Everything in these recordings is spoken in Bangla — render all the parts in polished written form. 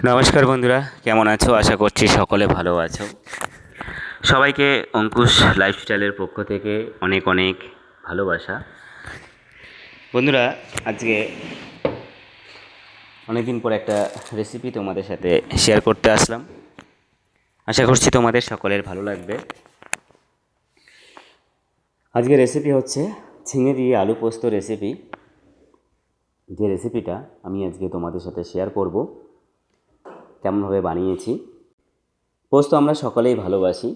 নমস্কার বন্ধুরা, কেমন আছো? আশা করছি সকলে ভালো আছো। সবাইকে অঙ্কুশ লাইফস্টাইলের পক্ষ থেকে অনেক অনেক ভালোবাসা। বন্ধুরা, আজকে অনেকদিন পর একটা রেসিপি তোমাদের সাথে শেয়ার করতে আসলাম। আশা করছি তোমাদের সকলের ভালো লাগবে। আজকে রেসিপি হচ্ছে ঝিঙে দিয়ে আলু পোস্ত রেসিপি। যে রেসিপিটা আমি আজকে তোমাদের সাথে শেয়ার করব, কেমনভাবে বানিয়েছি। পোস্ত আমরা সকলেই ভালোবাসি।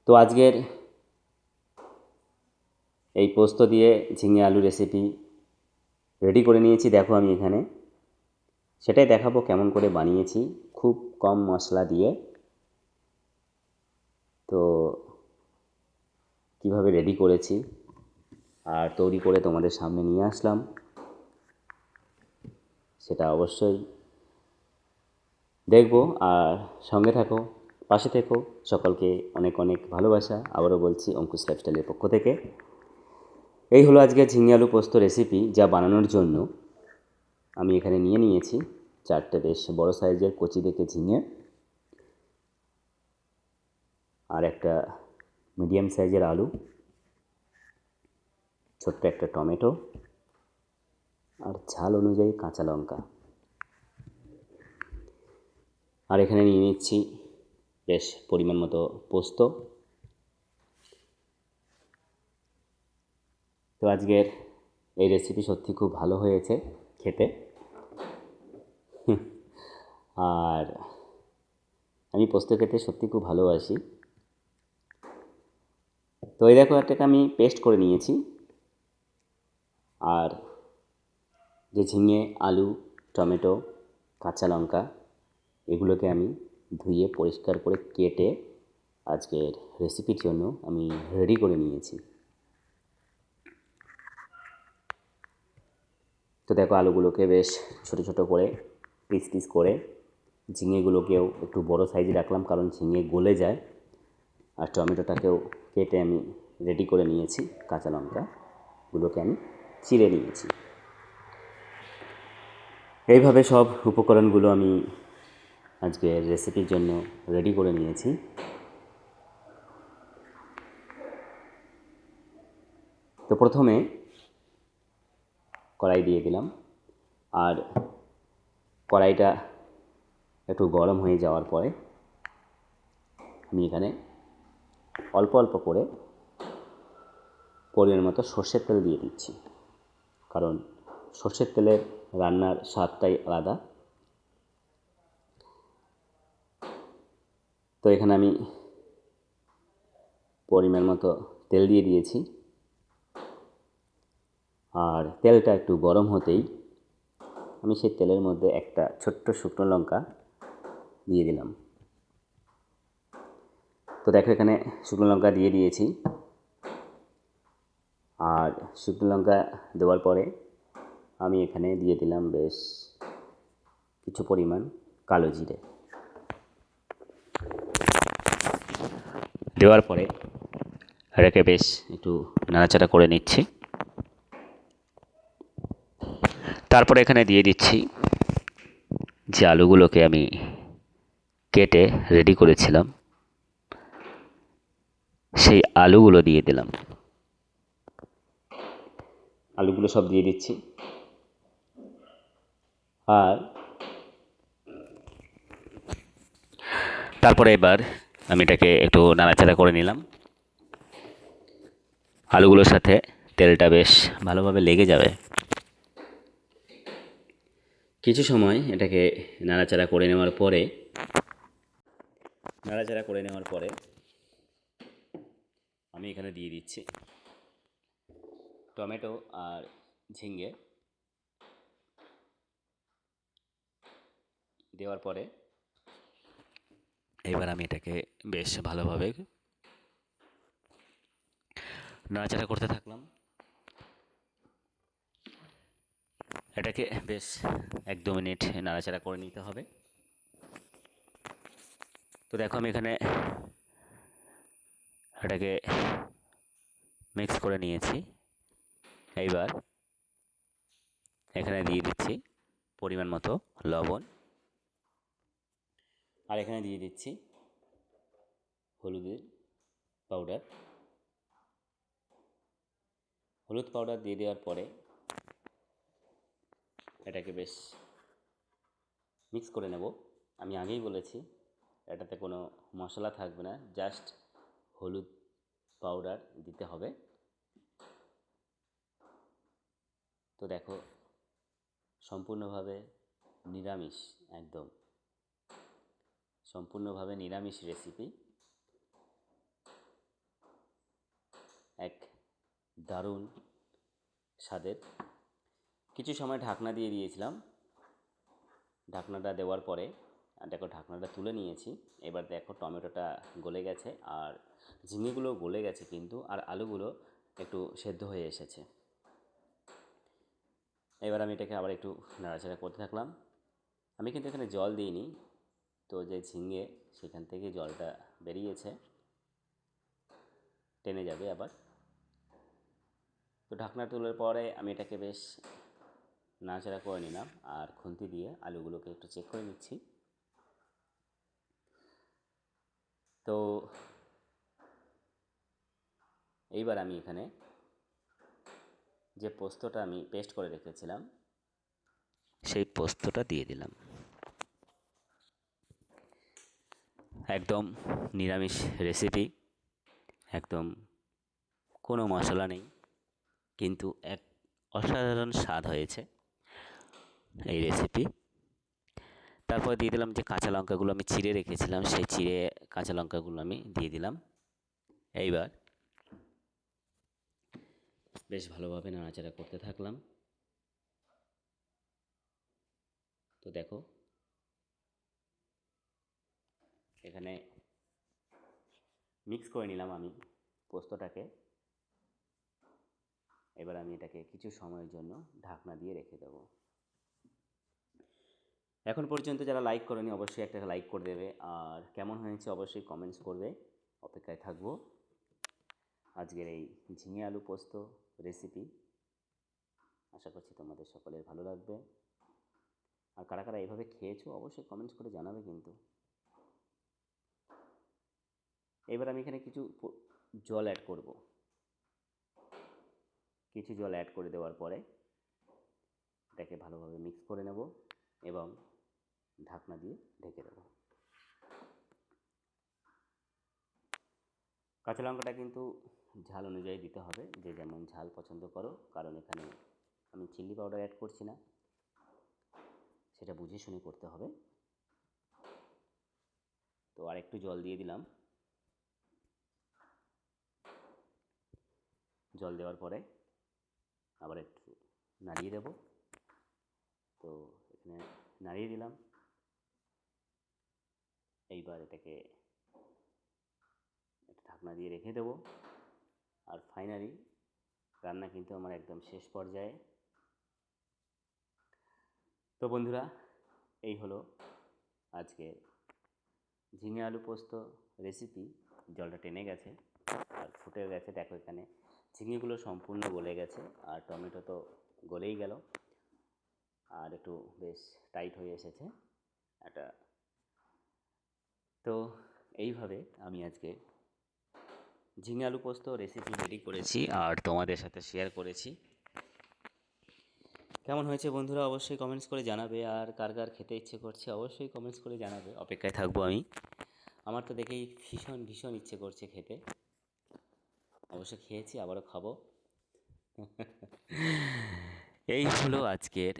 তো আজকের এই পোস্ত দিয়ে ঝিঙে আলু রেসিপি রেডি করে নিয়েছি। দেখো আমি এখানে সেটাই দেখাবো কেমন করে বানিয়েছি, খুব কম মশলা দিয়ে। তো কিভাবে রেডি করেছি আর তৈরি করে তোমাদের সামনে নিয়ে আসলাম, সেটা অবশ্যই দেখবো। আর সঙ্গে থাকো, পাশে থেকো। সকলকে অনেক অনেক ভালোবাসা। আবারও বলছি, অঙ্কুশ লাইফস্টাইলের পক্ষ থেকে। এই হলো আজকে ঝিঙে আলু পোস্ত রেসিপি, যা বানানোর জন্য আমি এখানে নিয়ে নিয়েছি 4টে বেশ বড় সাইজের কচি দেখে ঝিঙে, আর একটা মিডিয়াম সাইজের আলু, ছোট্ট একটা টমেটো, আর ঝাল অনুযায়ী কাঁচা লঙ্কা। আর এখানে নিয়ে নিচ্ছি বেশ পরিমাণ মতো পোস্ত। তো আজকের এই রেসিপি সত্যি খুব ভালো হয়েছে খেতে। আর আমি পোস্ত খেতে সত্যি খুব ভালোবাসি। তো এই দেখো, একটাকে আমি পেস্ট করে নিয়েছি। আর যে ঝিঙে, আলু, টমেটো, কাঁচা লঙ্কা, এগুলোকে আমি ধুয়ে পরিষ্কার করে কেটে আজকের রেসিপির জন্য আমি রেডি করে নিয়েছি। তো দেখো, আলুগুলোকে বেশ ছোট ছোট করে পিস পিস করে, ঝিঙেগুলোকেও একটু বড় সাইজে রাখলাম কারণ ঝিঙে গলে যায়। আর টমেটোটাকেও কেটে আমি রেডি করে নিয়েছি। কাঁচা লঙ্কাগুলোকে আমি চিড়ে নিয়েছি। এইভাবে সব উপকরণগুলো আমি আজকের রেসিপির জন্য রেডি করে নিয়েছি। তো প্রথমে কড়াই দিয়ে দিলাম। আর কড়াইটা একটু গরম হয়ে যাওয়ার পরে আমি এখানে অল্প অল্প করে পরিমাণ মতো সর্ষের তেল দিয়ে দিচ্ছি, কারণ সর্ষের তেলের রান্নার স্বাদটাই আলাদা। তো এখানে আমি পরিমাণ মতো তেল দিয়ে দিয়েছি। আর তেলটা একটু গরম হতেই আমি সেই তেলের মধ্যে একটা ছোট্ট শুকনো লঙ্কা দিয়ে দিলাম। তো দেখো, এখানে শুকনো লঙ্কা দিয়ে দিয়েছি। আর শুকনো লঙ্কা দেওয়ার পরে আমি এখানে দিয়ে দিলাম বেশ কিছু পরিমাণ কালো জিরে। দেওয়ার পরে এটাকে বেশ একটু নাড়াচাড়া করে নিচ্ছি। তারপরে এখানে দিয়ে দিচ্ছি যে আলুগুলোকে আমি কেটে রেডি করেছিলাম, সেই আলুগুলো দিয়ে দিলাম। আলুগুলো সব দিয়ে দিচ্ছি। আর তারপরে এবার আমি এটাকে একটু নাড়াচাড়া করে নিলাম। আলুগুলোর সাথে তেলটা বেশ ভালোভাবে লেগে যাবে। কিছু সময় এটাকে নাড়াচাড়া করে নেওয়ার পরে আমি এখানে দিয়ে দিচ্ছি টমেটো আর ঝিঙে। দেওয়ার পরে এবার আমি এটাকে বেশ ভালোভাবে নাড়াচাড়া করতে থাকলাম। এটাকে বেশ 1-2 মিনিট নাড়াচাড়া করে নিতে হবে। তো দেখো, আমি এখানে এটাকে মিক্স করে নিয়েছি। এইবার এখানে দিয়ে দিচ্ছি পরিমাণ মতো লবণ। আর এখানে দিয়ে দিচ্ছি হলুদ পাউডার দিয়ে দেওয়ার পরে এটাকে বেশ মিক্স করে নেব। আমি আগেই বলেছি এটাতে কোনো মশলা থাকবে না, জাস্ট হলুদ পাউডার দিতে হবে। তো দেখো, সম্পূর্ণভাবে নিরামিষ, একদম সম্পূর্ণভাবে নিরামিষ রেসিপি, এক দারুণ স্বাদের। কিছু সময় ঢাকনা দিয়ে দিয়েছিলাম, ঢাকনাটা দেওয়ার পরে দেখো ঢাকনাটা তুলে নিয়েছি। এবার দেখো টমেটোটা গলে গেছে আর ঝিঙেগুলো গলে গেছে কিন্তু, আর আলুগুলো একটু সেদ্ধ হয়ে এসেছে। এবার আমি এটাকে আবার একটু নাড়াচাড়া করতে থাকলাম। আমি কিন্তু এখানে জল দিইনি, তো যে ঝিঙে সেখান থেকে জলটা বেরিয়েছে, টেনে যাবে আবার। তো ঢাকনা তোলার পরে আমি এটাকে বেশ নাড়াচাড়া করে নিলাম আর খুন্তি দিয়ে আলুগুলোকে একটু চেক করে নিচ্ছি। তো এইবার আমি এখানে যে পোস্তটা আমি পেস্ট করে রেখেছিলাম সেই পোস্তটা দিয়ে দিলাম। একদম নিরামিষ রেসিপি, একদম কোনো মশলা নেই, কিন্তু এক অসাধারণ স্বাদ হয়েছে এই রেসিপি। তারপর দিয়ে দিলাম যে কাঁচা লঙ্কাগুলো আমি চিড়ে রেখেছিলাম, সেই চিড়ে কাঁচা লঙ্কাগুলো আমি দিয়ে দিলাম। এইবার বেশ ভালোভাবে নাড়াচাড়া করতে থাকলাম। তো দেখো এখানে মিক্স করে নিলাম আমি পোস্তটাকে। এবার আমি এটাকে কিছু সময়ের জন্য ঢাকনা দিয়ে রেখে দেবো। এখন পর্যন্ত যারা লাইক করেনি অবশ্যই একটা লাইক করে দেবে, আর কেমন হয়েছে অবশ্যই কমেন্টস করবে, অপেক্ষায় থাকবো। আজকের এই ঝিঙে আলু পোস্ত রেসিপি আশা করছি তোমাদের সকলের ভালো লাগবে। আর কারা কারা এইভাবে খেয়েছো অবশ্যই কমেন্টস করে জানাবে কিন্তু। এবার আমি এখানে কিছু জল অ্যাড করব। কিছু জল অ্যাড করে দেওয়ার পরে এটাকে ভালোভাবে মিক্স করে নেব এবং ঢাকনা দিয়ে ঢেকে দেব। কাঁচা লঙ্কাটা কিন্তু ঝাল অনুযায়ী দিতে হবে, যে যেমন ঝাল পছন্দ করো, কারণ এখানে আমি চিলি পাউডার অ্যাড করছি না, সেটা বুঝে শুনে করতে হবে। তো আর একটু জল দিয়ে দিলাম। জল দেওয়ার পরে আবার একটু নাড়িয়ে দেব। তো এখানে নাড়িয়ে দিলাম। এইবার এটাকে একটা ঢাকনা দিয়ে রেখে দেব। আর ফাইনালি রান্না কিন্তু আমার একদম শেষ পর্যায়ে। তো বন্ধুরা, এই হলো আজকে ঝিঙে আলু পোস্ত রেসিপি। জলটা টেনে গেছে আর ফুটে গেছে, দেখো এখানে ঝিঙেগুলো সম্পূর্ণ গলে গেছে আর টমেটো তো গলেই গেল, আর একটু বেশ টাইট হয়ে এসেছে এটা। তো এইভাবে আমি আজকে ঝিঙে আলু পোস্ত রেসিপি রেডি করেছি আর তোমাদের সাথে শেয়ার করেছি। কেমন হয়েছে বন্ধুরা অবশ্যই কমেন্টস করে জানাবে, আর কার কার খেতে ইচ্ছে করছে অবশ্যই কমেন্টস করে জানাবে, অপেক্ষায় থাকবো আমি। আমার তো দেখেই ভীষণ ভীষণ ইচ্ছে করছে খেতে। অবশ্য খেয়েছি, আবারও খাবো। এই হলো আজকের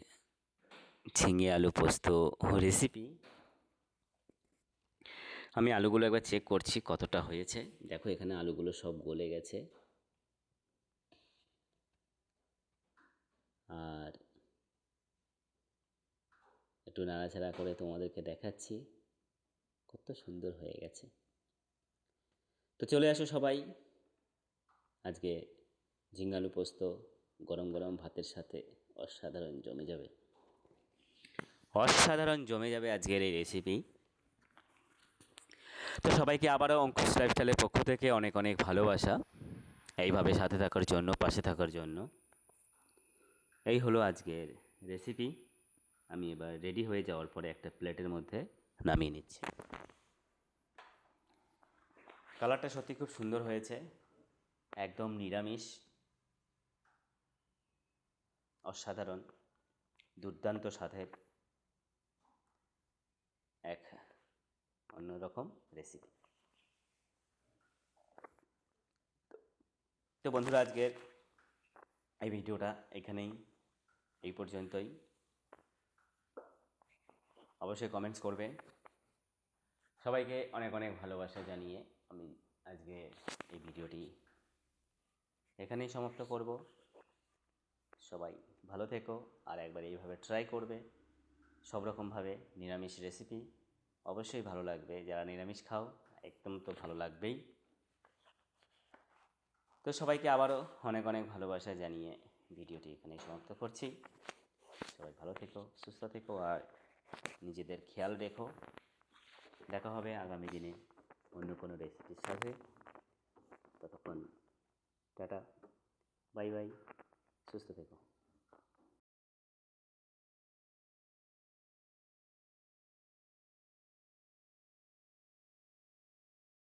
ঝিঙে আলু পোস্ত রেসিপি। আমি আলুগুলো একবার চেক করছি কতটা হয়েছে। দেখো এখানে আলুগুলো সব গলে গেছে, আর একটু নাড়াচাড়া করে তোমাদেরকে দেখাচ্ছি কত সুন্দর হয়ে গেছে। তো চলে আসো সবাই, আজকে ঝিঙে আলু পোস্ত গরম গরম ভাতের সাথে অসাধারণ জমে যাবে, অসাধারণ জমে যাবে আজকের এই রেসিপি। তো সবাইকে আবারও অঙ্কুশ লাইফস্টাইলের পক্ষ থেকে অনেক অনেক ভালোবাসা, এইভাবে সাথে থাকার জন্য, পাশে থাকার জন্য। এই হলো আজকের রেসিপি। আমি এবার রেডি হয়ে যাওয়ার পরে একটা প্লেটের মধ্যে নামিয়ে নিচ্ছি। কালারটা সত্যি খুব সুন্দর হয়েছে, একদম নিরামিষ, অসাধারণ, দুর্দান্ত স্বাদের এক অন্যরকম রেসিপি। তো বন্ধুরা, আজকের এই ভিডিওটা এখানেই, এই পর্যন্তই। অবশ্যই কমেন্টস করবে। সবাইকে অনেক অনেক ভালোবাসা জানিয়ে আমি আজকে এই ভিডিওটি এখানেই সমাপ্ত করব। সবাই ভালো থেকো, আর একবার এইভাবে ট্রাই করবে সব রকমভাবে নিরামিষ রেসিপি, অবশ্যই ভালো লাগবে। যারা নিরামিষ খাও একদম তো ভালো লাগবেই। তো সবাইকে আবারও অনেক অনেক ভালোবাসা জানিয়ে ভিডিওটি এখানেই সমাপ্ত করছি। সবাই ভালো থেকো, সুস্থ থেকো, আর নিজেদের খেয়াল রেখো। দেখা হবে আগামী দিনে অন্য কোনো রেসিপির সাথে। ততক্ষণ টাটা, বাই বাই, সুস্থ থেকো।